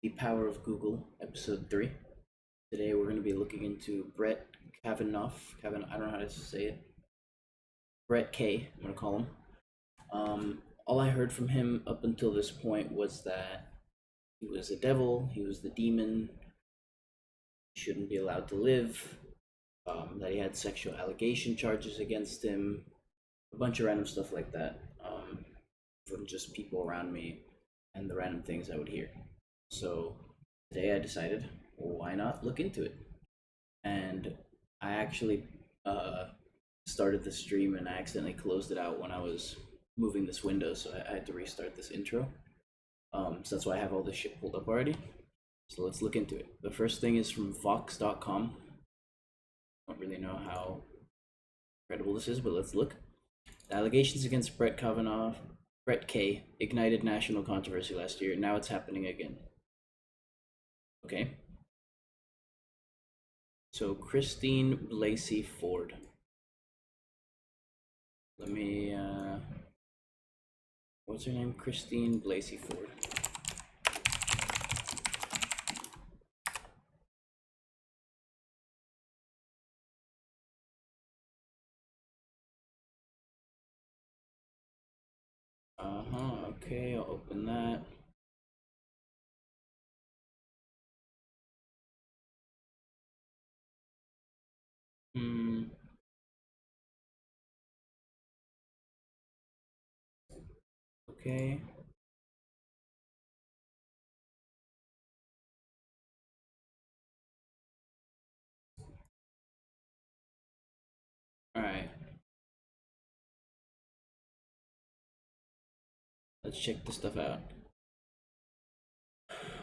The Power of Google, Episode 3. Today we're going to be looking into Brett Kavanaugh. I don't know how to say it. Brett K, I'm going to call him. All I heard from him up until this point was that he was a devil, he was the demon, he shouldn't be allowed to live, that he had sexual allegation charges against him, a bunch of random stuff like that, from just people around me and the random things I would hear. So today I decided, well, why not look into it? And I actually started the stream and I accidentally closed it out when I was moving this window, so I had to restart this intro. So that's why I have all this shit pulled up already. So let's look into it. The first thing is from Vox.com. Don't really know how credible this is, but let's look. The allegations against Brett Kavanaugh, Brett K, ignited national controversy last year. Now it's happening again. Okay. So Christine Blasey Ford. Let me, what's her name? Christine Blasey Ford. Okay, I'll open that. Okay. Alright. Let's check this stuff out.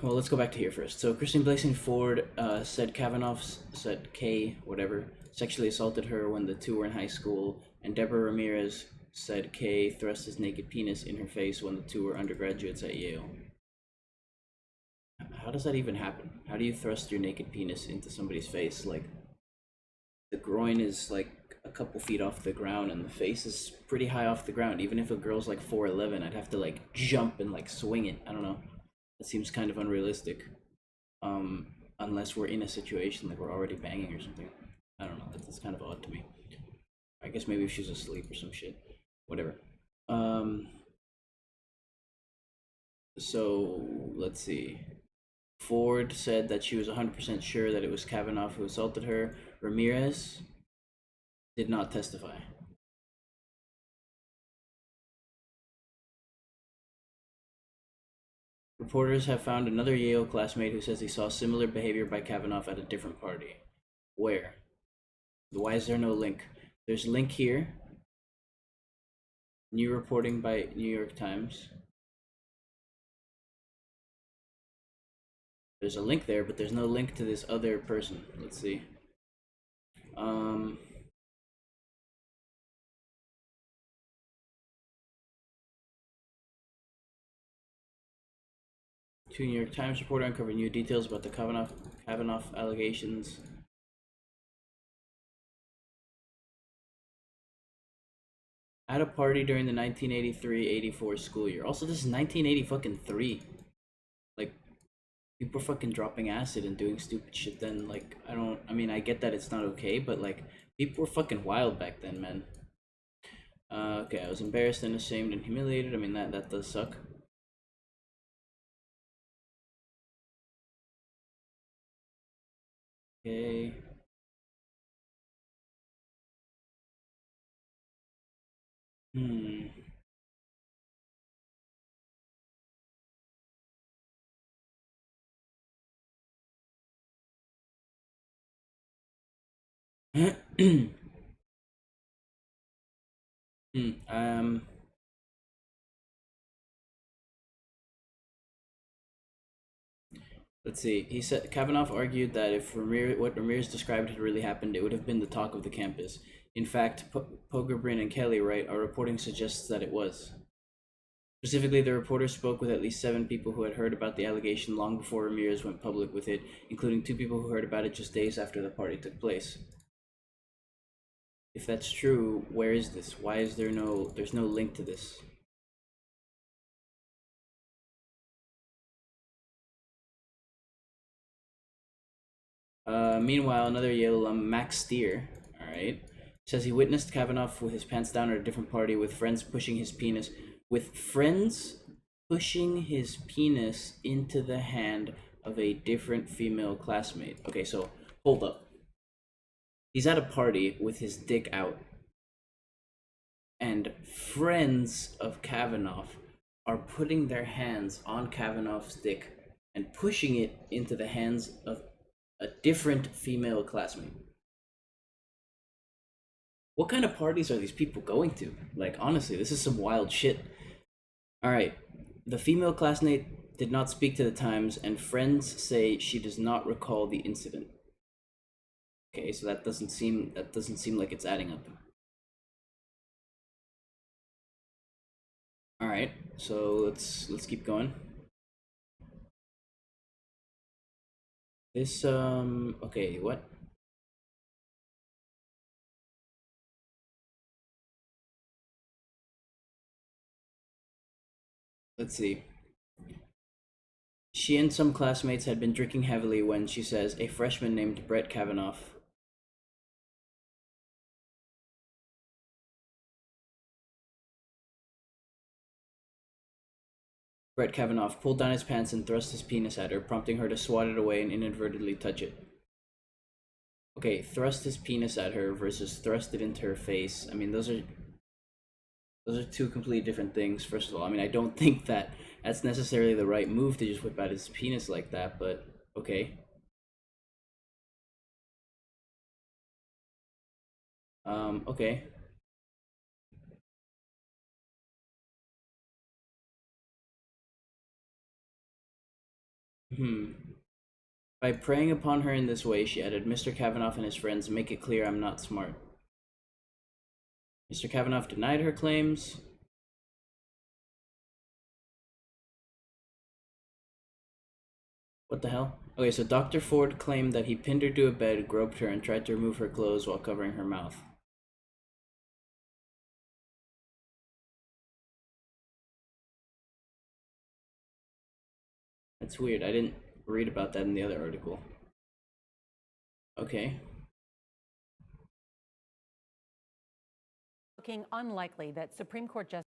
Well, let's go back to here first. So Christine Blasey Ford said Kavanaugh, said K, whatever, sexually assaulted her when the two were in high school, and Deborah Ramirez said K thrust his naked penis in her face when the two were undergraduates at Yale. How does that even happen? How do you thrust your naked penis into somebody's face? Like, the groin is like a couple feet off the ground and the face is pretty high off the ground. Even if a girl's like 4'11", I'd have to like jump and like swing it. I don't know. That seems kind of unrealistic. Unless we're in a situation like we're already banging or something. I don't know. That's kind of odd to me. I guess maybe if she's asleep or some shit. Whatever. So let's see. Ford said that she was 100% sure that it was Kavanaugh who assaulted her. Ramirez did not testify. Reporters have found another Yale classmate who says he saw similar behavior by Kavanaugh at a different party. Where? Why is there no link? There's a link here. New reporting by New York Times. There's a link there, but there's no link to this other person. Let's see. Two New York Times reporter uncovered new details about the Kavanaugh allegations. At a party during the 1983-84 school year. Also, this is 1983. Like, people are fucking dropping acid and doing stupid shit then. Like, I mean, I get that it's not okay, but like, people were fucking wild back then, man. Okay, I was embarrassed and ashamed and humiliated. I mean, that does suck. Okay. Hmm. Hmm. Let's see. He said Kavanaugh argued that if what Ramirez described had really happened, it would have been the talk of the campus. In fact, Pogrebrin and Kelly write, our reporting suggests that it was. Specifically, the reporter spoke with at least 7 people who had heard about the allegation long before Ramirez went public with it, including 2 people who heard about it just days after the party took place. If that's true, where is this? Why is there's no link to this? Meanwhile, another Yale alum, Max Steer, all right, says he witnessed Kavanaugh with his pants down at a different party with friends pushing his penis into the hand of a different female classmate. Okay, so hold up. He's at a party with his dick out, and friends of Kavanaugh are putting their hands on Kavanaugh's dick and pushing it into the hands of a different female classmate. What kind of parties are these people going to? Like, honestly, this is some wild shit. All right, the female classmate did not speak to the Times, and friends say she does not recall the incident. Okay, so that doesn't seem like it's adding up. All right, so let's keep going. This okay, what? Let's see. She and some classmates had been drinking heavily when, she says, a freshman named Brett Kavanaugh. Brett Kavanaugh pulled down his pants and thrust his penis at her, prompting her to swat it away and inadvertently touch it. Okay, thrust his penis at her versus thrust it into her face. I mean, those are two completely different things. First of all, I mean, I don't think that that's necessarily the right move to just whip out his penis like that, but okay. Okay. Hmm. By preying upon her in this way, she added, Mr. Kavanaugh and his friends make it clear I'm not smart. Mr. Kavanaugh denied her claims. What the hell? Okay, so Dr. Ford claimed that he pinned her to a bed, groped her, and tried to remove her clothes while covering her mouth. That's weird. I didn't read about that in the other article. Okay. Looking unlikely that Supreme Court Justice.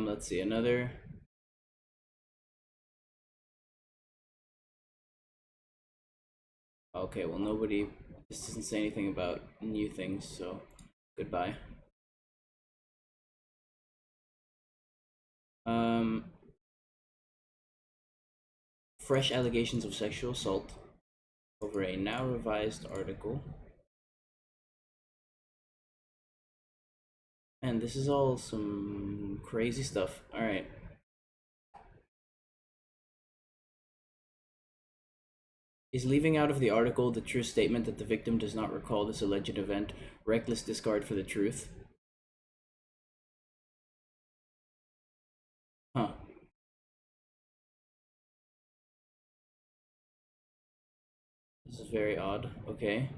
Let's see, another. Okay, well, nobody. This doesn't say anything about new things, so goodbye. Um, Fresh allegations of sexual assault over a now revised article. And this is all some crazy stuff. Alright. Is leaving out of the article the true statement that the victim does not recall this alleged event reckless discard for the truth? Huh. This is very odd. Okay.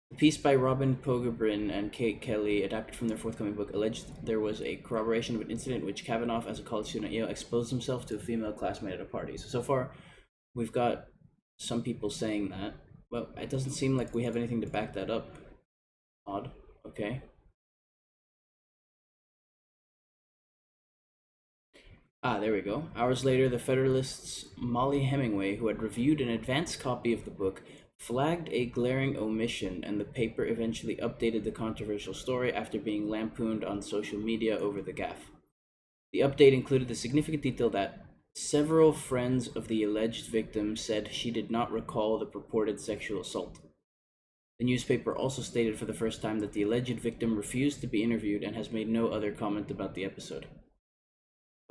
The piece by Robin Pogrebin and Kate Kelly, adapted from their forthcoming book, alleged there was a corroboration of an incident in which Kavanaugh, as a college student at Yale, exposed himself to a female classmate at a party. So far, we've got some people saying that, but it doesn't seem like we have anything to back that up. Odd. Okay. Ah, there we go. Hours later, the Federalist's Molly Hemingway, who had reviewed an advance copy of the book, flagged a glaring omission, and the paper eventually updated the controversial story after being lampooned on social media over the gaffe. The update included the significant detail that several friends of the alleged victim said she did not recall the purported sexual assault. The newspaper also stated for the first time that the alleged victim refused to be interviewed and has made no other comment about the episode.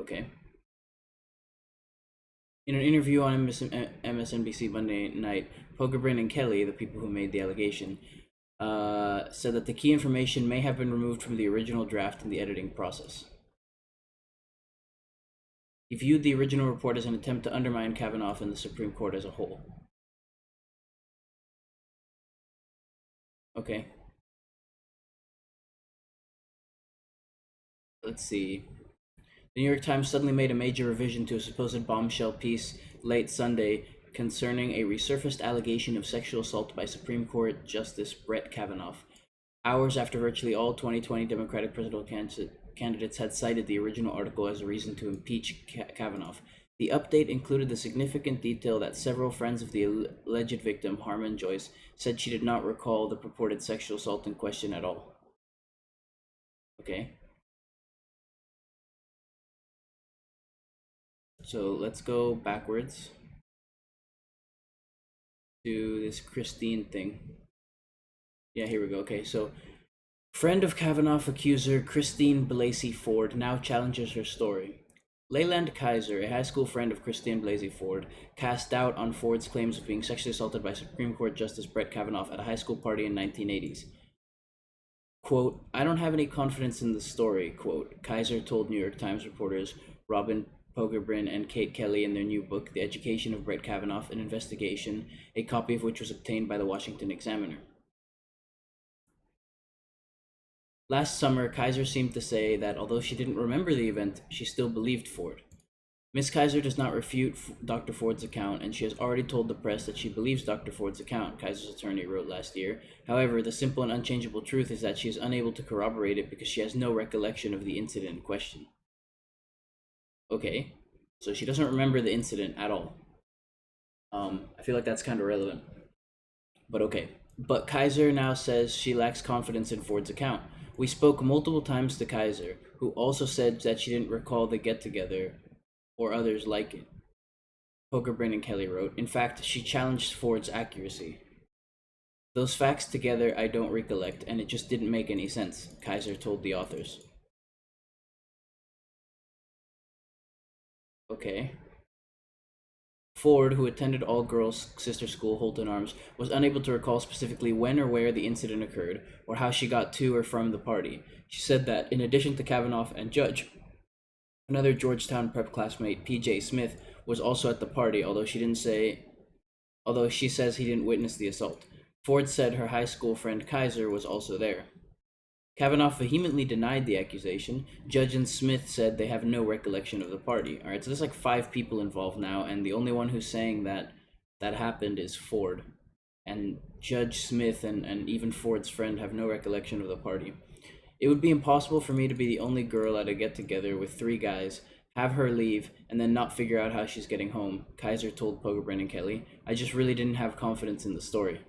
Okay. In an interview on MSNBC Monday night, Pogrebin and Kelly, the people who made the allegation, said that the key information may have been removed from the original draft in the editing process. He viewed the original report as an attempt to undermine Kavanaugh and the Supreme Court as a whole. Okay. Let's see. The New York Times suddenly made a major revision to a supposed bombshell piece late Sunday concerning a resurfaced allegation of sexual assault by Supreme Court Justice Brett Kavanaugh, hours after virtually all 2020 Democratic presidential candidates had cited the original article as a reason to impeach Kavanaugh. The update included the significant detail that several friends of the alleged victim, Harmon Joyce, said she did not recall the purported sexual assault in question at all. Okay. So let's go backwards to this Christine thing. Yeah, here we go. Okay, so friend of Kavanaugh accuser Christine Blasey Ford now challenges her story. Leyland Kizer, a high school friend of Christine Blasey Ford, cast doubt on Ford's claims of being sexually assaulted by Supreme Court Justice Brett Kavanaugh at a high school party in 1980s. Quote, I don't have any confidence in the story, quote, Kizer told New York Times reporters Robin Pogrebin and Kate Kelly in their new book, The Education of Brett Kavanaugh, an Investigation, a copy of which was obtained by the Washington Examiner. Last summer, Kizer seemed to say that although she didn't remember the event, she still believed Ford. Ms. Kizer does not refute Dr. Ford's account, and she has already told the press that she believes Dr. Ford's account, Kizer's attorney wrote last year. However, the simple and unchangeable truth is that she is unable to corroborate it because she has no recollection of the incident in question. Okay, so she doesn't remember the incident at all. I feel like that's kind of relevant. But okay. But Kizer now says she lacks confidence in Ford's account. We spoke multiple times to Kizer, who also said that she didn't recall the get-together or others like it. Pogrebin and Kelly wrote, in fact, she challenged Ford's accuracy. Those facts together I don't recollect, and it just didn't make any sense, Kizer told the authors. Okay. Ford, who attended all-girls sister school Holton Arms, was unable to recall specifically when or where the incident occurred, or how she got to or from the party. She said that, in addition to Kavanaugh and Judge, another Georgetown prep classmate, P.J. Smith, was also at the party, although she says he didn't witness the assault. Ford said her high school friend Kizer was also there. Kavanaugh vehemently denied the accusation. Judge and Smith said they have no recollection of the party. All right, so there's like 5 people involved now, and the only one who's saying that happened is Ford. And Judge Smith and even Ford's friend have no recollection of the party. It would be impossible for me to be the only girl at a get-together with 3 guys, have her leave, and then not figure out how she's getting home, Kizer told Pogrebin and Kelly. I just really didn't have confidence in the story.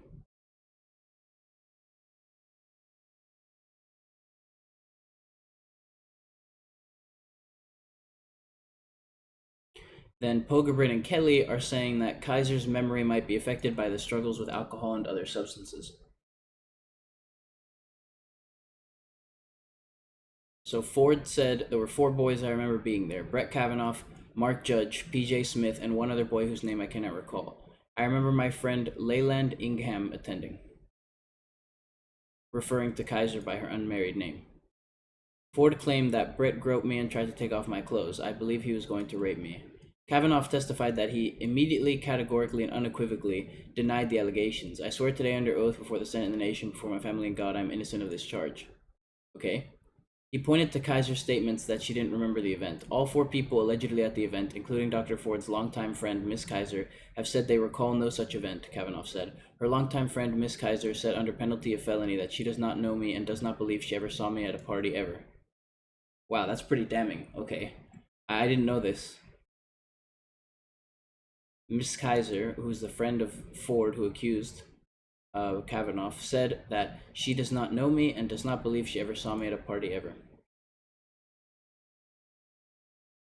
Then Pogrebin and Kelly are saying that Kizer's memory might be affected by the struggles with alcohol and other substances. So Ford said there were 4 boys I remember being there: Brett Kavanaugh, Mark Judge, P.J. Smith, and one other boy whose name I cannot recall. I remember my friend Leyland Ingham attending, referring to Kizer by her unmarried name. Ford claimed that Brett groped me and tried to take off my clothes. I believe he was going to rape me. Kavanaugh testified that he immediately, categorically, and unequivocally denied the allegations. I swear today under oath before the Senate and the nation, before my family and God, I am innocent of this charge. Okay. He pointed to Kizer's statements that she didn't remember the event. All 4 people allegedly at the event, including Dr. Ford's longtime friend, Miss Kizer, have said they recall no such event, Kavanaugh said. Her longtime friend, Miss Kizer, said under penalty of felony that she does not know me and does not believe she ever saw me at a party ever. Wow, that's pretty damning. Okay. I didn't know this. Miss Kizer, who's the friend of Ford who accused Kavanaugh, said that she does not know me and does not believe she ever saw me at a party ever.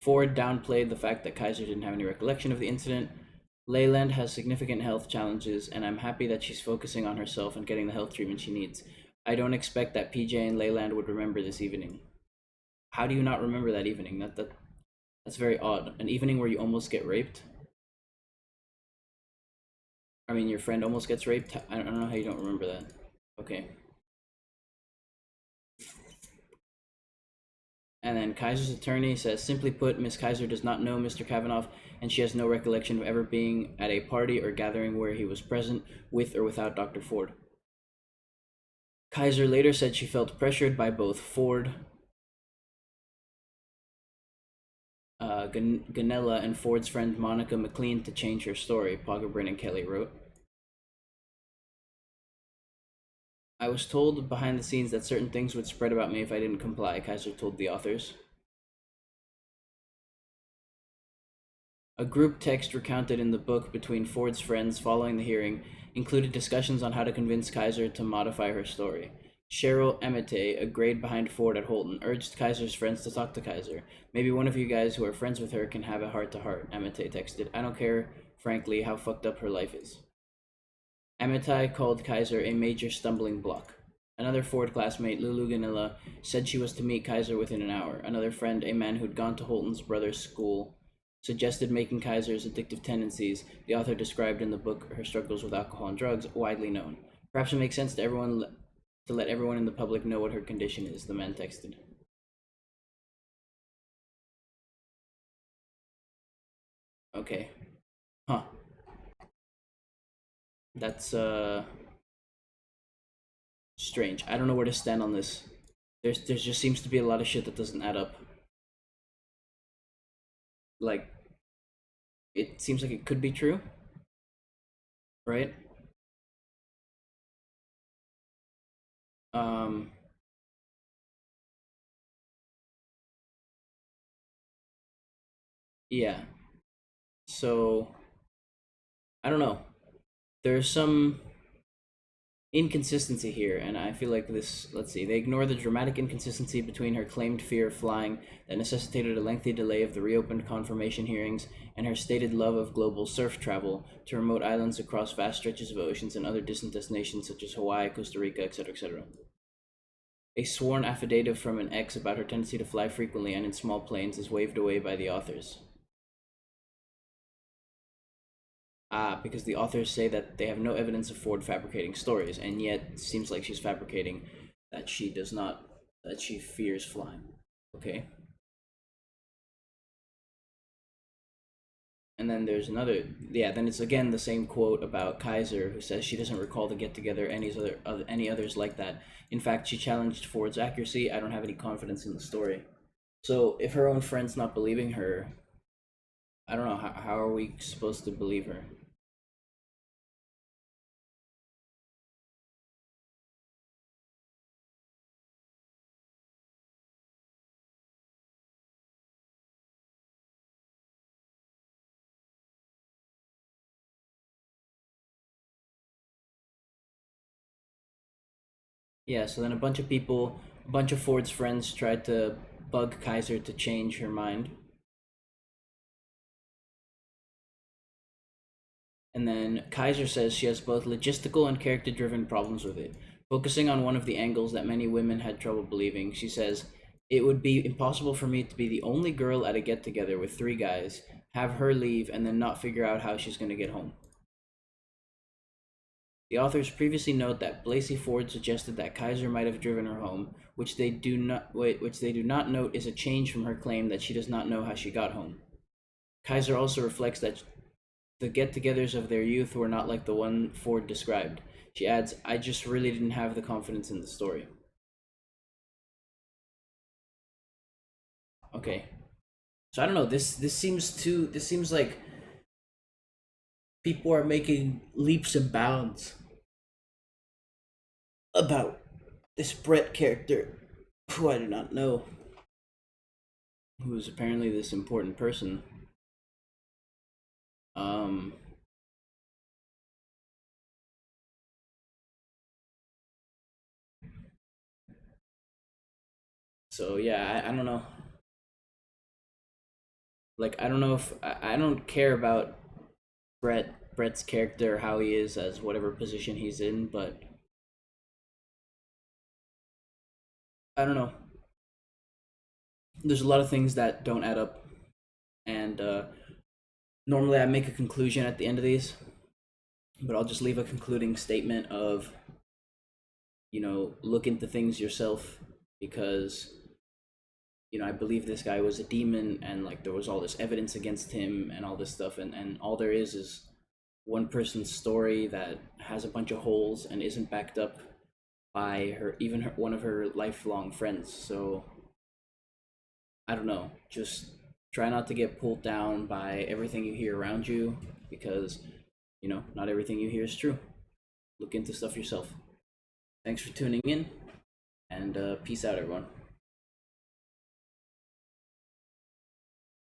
Ford downplayed the fact that Kizer didn't have any recollection of the incident. Leyland has significant health challenges, and I'm happy that she's focusing on herself and getting the health treatment she needs. I don't expect that PJ and Leyland would remember this evening. How do you not remember that evening? That's very odd. An evening where you almost get raped? I mean, your friend almost gets raped? I don't know how you don't remember that. Okay. And then Kizer's attorney says, simply put, Miss Kizer does not know Mr. Kavanaugh, and she has no recollection of ever being at a party or gathering where he was present, with or without Dr. Ford. Kizer later said she felt pressured by both Ford Ganella and Ford's friend Monica McLean to change her story, Poggerbrin and Kelly wrote. I was told behind the scenes that certain things would spread about me if I didn't comply, Kizer told the authors. A group text recounted in the book between Ford's friends following the hearing included discussions on how to convince Kizer to modify her story. Cheryl Emete, a grade behind Ford at Holton, urged Kaiser's friends to talk to Kizer. Maybe one of you guys who are friends with her can have a heart-to-heart, Emete texted. I don't care, frankly, how fucked up her life is. Amitai called Kizer a major stumbling block. Another Ford classmate, Lulu Ganilla, said she was to meet Kizer within an hour. Another friend, a man who'd gone to Holton's brother's school, suggested making Kaiser's addictive tendencies, the author described in the book her struggles with alcohol and drugs, widely known. Perhaps it makes sense to everyone to let everyone in the public know what her condition is, the man texted. Okay. Huh. That's strange. I don't know where to stand on this. There just seems to be a lot of shit that doesn't add up. Like, it seems like it could be true, right? Um, yeah. So I don't know. There's some inconsistency here, and I feel like this. Let's see. They ignore the dramatic inconsistency between her claimed fear of flying that necessitated a lengthy delay of the reopened confirmation hearings and her stated love of global surf travel to remote islands across vast stretches of oceans and other distant destinations such as Hawaii, Costa Rica, etc., etc. A sworn affidavit from an ex about her tendency to fly frequently and in small planes is waved away by the authors. Because the authors say that they have no evidence of Ford fabricating stories, and yet it seems like she's fabricating that she does not, that she fears flying. Okay. And then there's another, yeah, then it's again the same quote about Kizer, who says she doesn't recall the get together any others like that. In fact, she challenged Ford's accuracy. I don't have any confidence in the story. So if her own friend's not believing her, I don't know, how are we supposed to believe her? Yeah, so then a bunch of Ford's friends tried to bug Kizer to change her mind. And then Kizer says she has both logistical and character driven problems with it. Focusing on one of the angles that many women had trouble believing, she says, it would be impossible for me to be the only girl at a get together with three guys, have her leave, and then not figure out how she's going to get home. The authors previously note that Blasey Ford suggested that Kizer might have driven her home, which they do not note is a change from her claim that she does not know how she got home. Kizer also reflects that the get-togethers of their youth were not like the one Ford described. She adds, I just really didn't have the confidence in the story. Okay. So I don't know, this seems like people are making leaps and bounds about this Brett character, who I do not know, who is apparently this important person. Um, so yeah, I don't know. Like I don't know if I don't care about Brett's character, how he is as whatever position he's in, but I don't know. There's a lot of things that don't add up, and normally I make a conclusion at the end of these, but I'll just leave a concluding statement of, look into things yourself, because I believe this guy was a demon, and like there was all this evidence against him and all this stuff, and all there is one person's story that has a bunch of holes and isn't backed up by one of her lifelong friends. So I don't know, just Try not to get pulled down by everything you hear around you, because not everything you hear is true. Look into stuff yourself. Thanks for tuning in, and peace out, everyone.